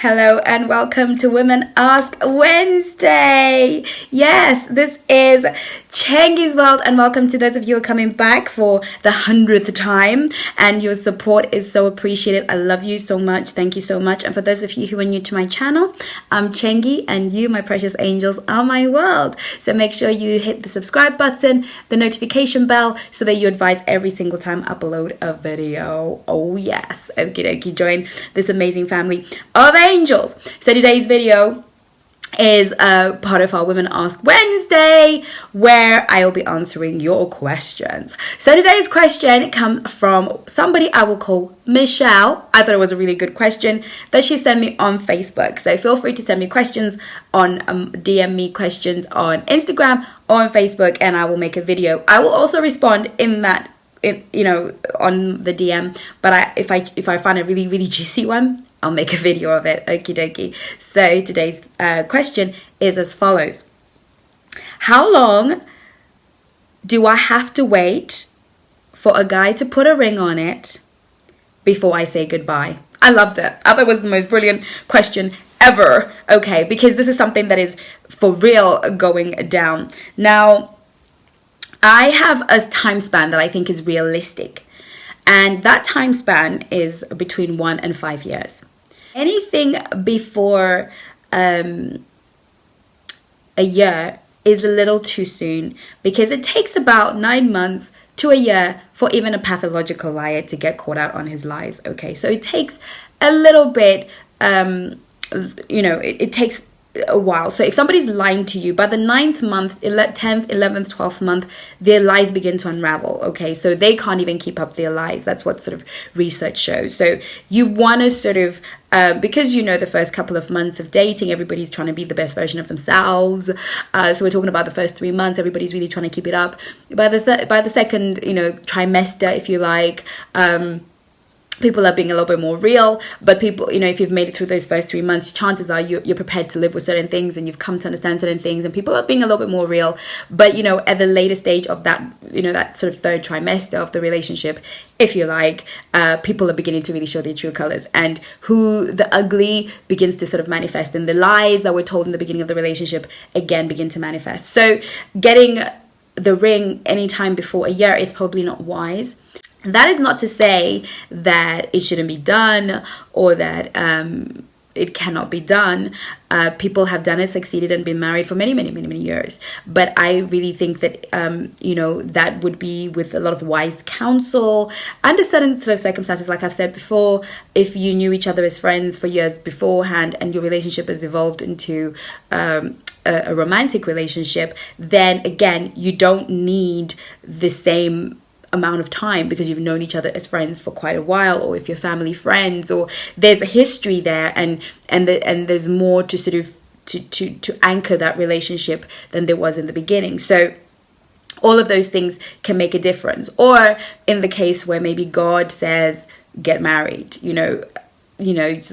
Hello and welcome to Women Ask Wednesday. Yes, this is Chengi's World, and welcome to those of you who are coming back for the 100th time, and your support is so appreciated. I love you so much. Thank you so much. And for those of you who are new to my channel, I'm Chengi, and you, my precious angels, are my world. So make sure you hit the subscribe button, the notification bell, so that you're advised every single time I upload a video. Oh yes, okie dokie, join this amazing family of angels. So today's video is a part of our Women Ask Wednesday, where I will be answering your questions. So today's question comes from somebody I will call Michelle. I thought it was a really good question that she sent me on Facebook. So feel free to send me questions on DM me questions on Instagram or on Facebook, and I will make a video. I will also respond in that, on the DM. But if I find a really, really juicy one, I'll make a video of it. Okie dokie. So today's question is as follows. How long do I have to wait for a guy to put a ring on it before I say goodbye? I loved it. I thought it was the most brilliant question ever. Okay, because this is something that is for real going down. Now, I have a time span that I think is realistic. And that time span is between 1 and 5 years. Anything before a year is a little too soon, because it takes about 9 months to a year for even a pathological liar to get caught out on his lies. Okay, so it takes a little bit, it takes a while. So if somebody's lying to you, by the 9th month, 10th, 11th, 12th month, their lies begin to unravel. Okay, so they can't even keep up their lies. That's what sort of research shows. So you want to sort of, because the first couple of months of dating, everybody's trying to be the best version of themselves. So we're talking about the first 3 months, everybody's really trying to keep it up. By the second, trimester, if you like, people are being a little bit more real, but people, if you've made it through those first 3 months, chances are you're prepared to live with certain things, and you've come to understand certain things, and people are being a little bit more real. But, at the later stage of that, that sort of third trimester of the relationship, if you like, people are beginning to really show their true colors, and who the ugly begins to sort of manifest, and the lies that were told in the beginning of the relationship again begin to manifest. So getting the ring anytime before a year is probably not wise. That is not to say that it shouldn't be done, or that it cannot be done. People have done it, succeeded, and been married for many, many, many, many years. But I really think that, that would be with a lot of wise counsel under certain sort of circumstances. Like I've said before, if you knew each other as friends for years beforehand, and your relationship has evolved into a romantic relationship, then again, you don't need the same amount of time, because you've known each other as friends for quite a while, or if you're family friends, or there's a history there, and there's more to sort of to anchor that relationship than there was in the beginning. So all of those things can make a difference. Or in the case where maybe God says get married,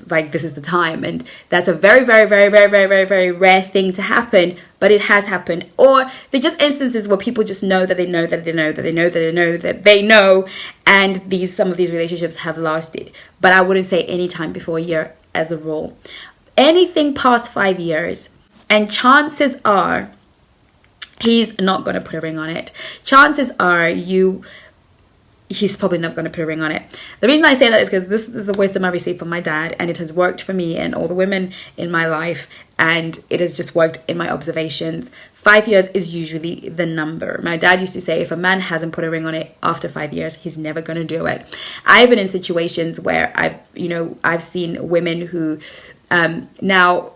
like this is the time, and that's a very, very, very, very, very, very, very rare thing to happen, but it has happened. Or they're just instances where people just know that they know that they know that they know that they know that they know, and some of these relationships have lasted. But I wouldn't say any time before a year as a rule. Anything past 5 years, and chances are he's not going to put a ring on it. Chances are he's probably not going to put a ring on it. The reason I say that is because this is the wisdom I received from my dad, and it has worked for me and all the women in my life, and it has just worked in my observations. 5 years is usually the number. My dad used to say, if a man hasn't put a ring on it after 5 years, he's never going to do it. I've been in situations where I've seen women who, now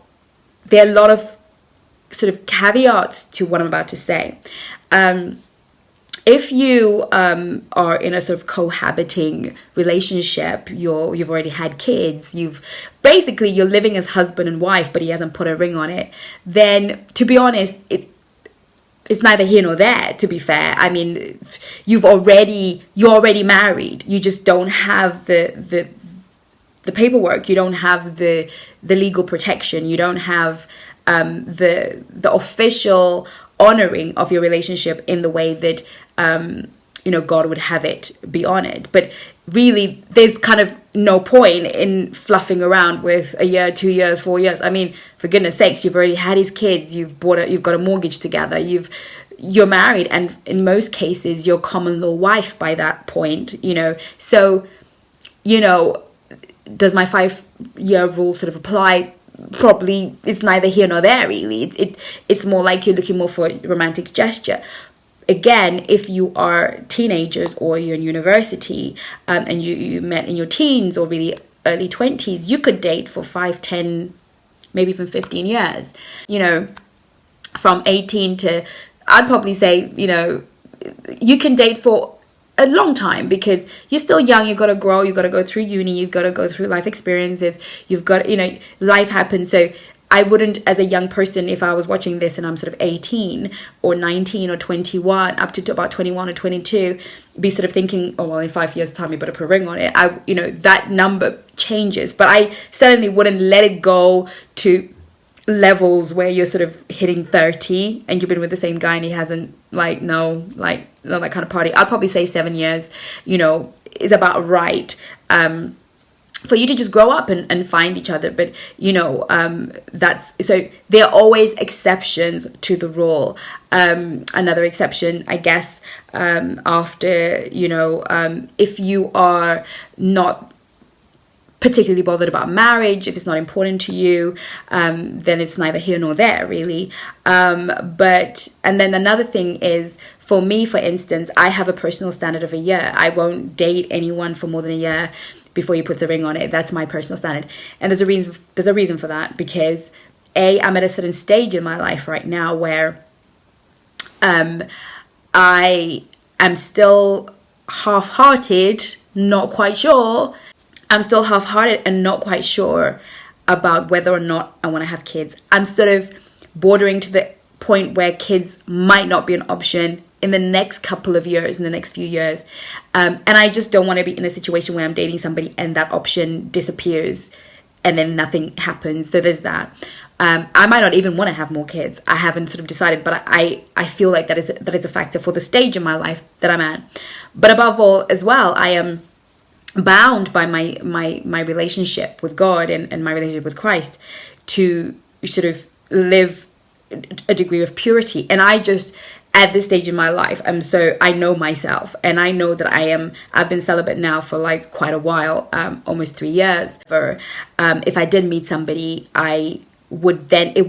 there are a lot of sort of caveats to what I'm about to say. If you are in a sort of cohabiting relationship, you've already had kids, you're living as husband and wife, but he hasn't put a ring on it, then to be honest, it's neither here nor there, to be fair. I mean, you're already married. You just don't have the paperwork. You don't have the legal protection. You don't have the official honoring of your relationship in the way that God would have it be honored. But really, there's kind of no point in fluffing around with a year, 2 years, 4 years. I mean, for goodness sakes, you've already had his kids, you've got a mortgage together, you're married, and in most cases you're common law wife by that point, so does my 5-year rule sort of apply? Probably it's neither here nor there, really. It's more like you're looking more for a romantic gesture. Again, if you are teenagers or you're in university, and you met in your teens or really early 20s, you could date for 5, 10, maybe even 15 years. From 18 to, I'd probably say, you can date for a long time because you're still young. You've got to grow. You've got to go through uni. You've got to go through life experiences. You've got, life happens. So I wouldn't, as a young person, if I was watching this and I'm sort of 18 or 19 or 21, up to about 21 or 22, be sort of thinking, oh, well, in 5 years' time, you better put a ring on it. That number changes. But I certainly wouldn't let it go to levels where you're sort of hitting 30 and you've been with the same guy and he hasn't, no, that kind of party. I'd probably say 7 years, is about right. For you to just grow up and find each other. But, that's, so there are always exceptions to the rule. Another exception, I guess, after, if you are not particularly bothered about marriage, if it's not important to you, then it's neither here nor there, really. And then another thing is, for me, for instance, I have a personal standard of a year. I won't date anyone for more than a year before he puts a ring on it. That's my personal standard. And there's a reason for that, because I'm at a certain stage in my life right now where I am still half-hearted, not quite sure. I'm still half-hearted and not quite sure about whether or not I want to have kids. I'm sort of bordering to the point where kids might not be an option in the next couple of years, in the next few years. And I just don't want to be in a situation where I'm dating somebody and that option disappears and then nothing happens. So there's that. I might not even want to have more kids. I haven't sort of decided, but I feel like that is a factor for the stage in my life that I'm at. But above all, as well, I am bound by my relationship with God and my relationship with Christ to sort of live a degree of purity. And I just, at this stage in my life, I know myself, and I know that I've been celibate now for like quite a while, almost 3 years. If I did meet somebody, it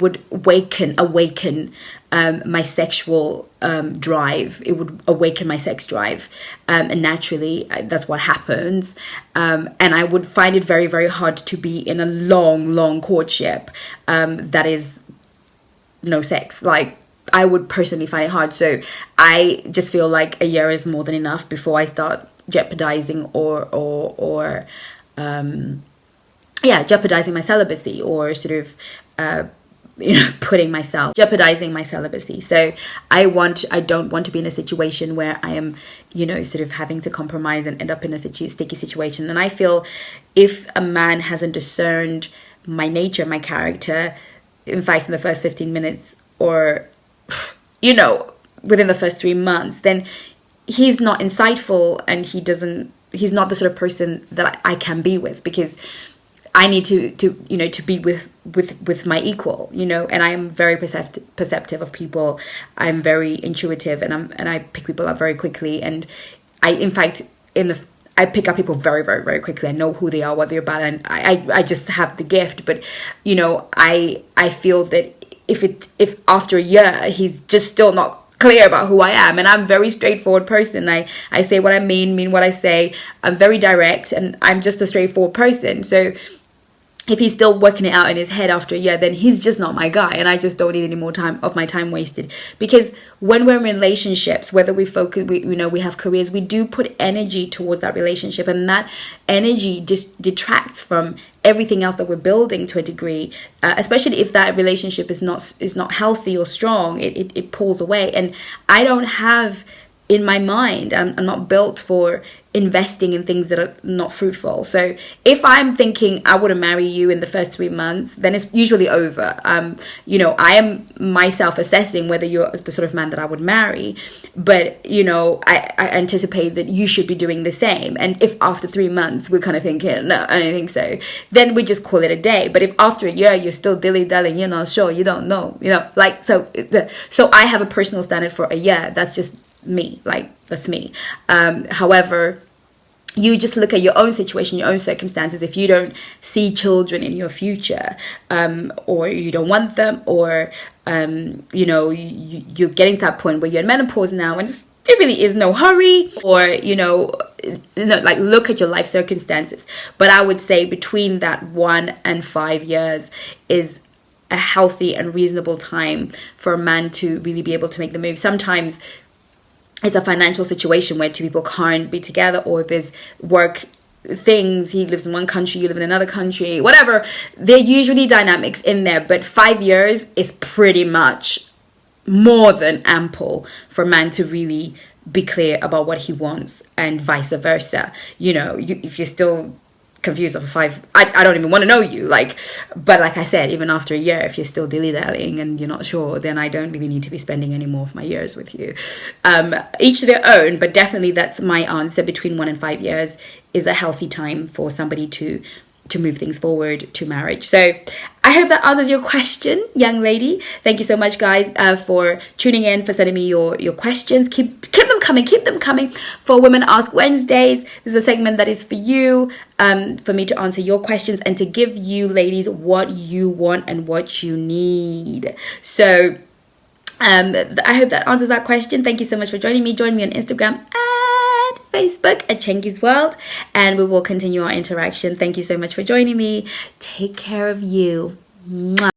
would awaken my sexual drive. It would awaken my sex drive, and naturally that's what happens. And I would find it very, very hard to be in a long courtship that is no sex. Like, I would personally find it hard. So I just feel like a year is more than enough before I start jeopardizing or jeopardizing my celibacy, or sort of jeopardizing my celibacy. So I don't want to be in a situation where I am, sort of having to compromise and end up in a sticky situation. And I feel if a man hasn't discerned my nature, my character, in fact, in the first 15 minutes or, within the first 3 months, then he's not insightful, and he's not the sort of person that I can be with, because I need to be with my equal, and I am very perceptive of people. I'm very intuitive, and I pick people up very quickly. And I pick up people very, very, very quickly. I know who they are, what they're about, and I just have the gift. But I feel that if after a year he's just still not clear about who I am, and I'm a very straightforward person. I say what I mean what I say. I'm very direct, and I'm just a straightforward person. So if he's still working it out in his head after a year, then he's just not my guy, and I just don't need any more of my time wasted. Because when we're in relationships, whether we have careers, we do put energy towards that relationship, and that energy just detracts from everything else that we're building to a degree. Especially if that relationship is not healthy or strong, it pulls away. And I don't have in my mind, I'm not built for investing in things that are not fruitful. So if I'm thinking I wouldn't marry you in the first 3 months, then it's usually over. I am myself assessing whether you're the sort of man that I would marry, but I anticipate that you should be doing the same. And if after 3 months we're kind of thinking, no, I don't think so, then we just call it a day. But if after a year you're still dilly-dallying, you're not sure, you don't know, so I have a personal standard for a year. That's just me, that's me. However, you just look at your own situation, your own circumstances. If you don't see children in your future, or you don't want them, or you're getting to that point where you're in menopause now and there really is no hurry, or look at your life circumstances. But I would say between that 1 and 5 years is a healthy and reasonable time for a man to really be able to make the move. Sometimes it's a financial situation where two people can't be together, or there's work things. He lives in one country, you live in another country, whatever. There are usually dynamics in there, but 5 years is pretty much more than ample for a man to really be clear about what he wants, and vice versa. If you're still confused over 5, I don't even want to know you, but like I said, even after a year, if you're still dilly-dallying and you're not sure, then I don't really need to be spending any more of my years with you. Each their own, but definitely that's my answer. Between 1 and 5 years is a healthy time for somebody to move things forward to marriage. So I hope that answers your question, young lady. Thank you so much, guys, for tuning in, for sending me your questions. Keep them coming for Women Ask Wednesdays. This is a segment that is for you, for me to answer your questions and to give you ladies what you want and what you need. So I hope that answers that question. Thank you so much for joining me. Join me on Instagram and Facebook at Chengi's World, and we will continue our interaction. Thank you so much for joining me. Take care of you. Mwah.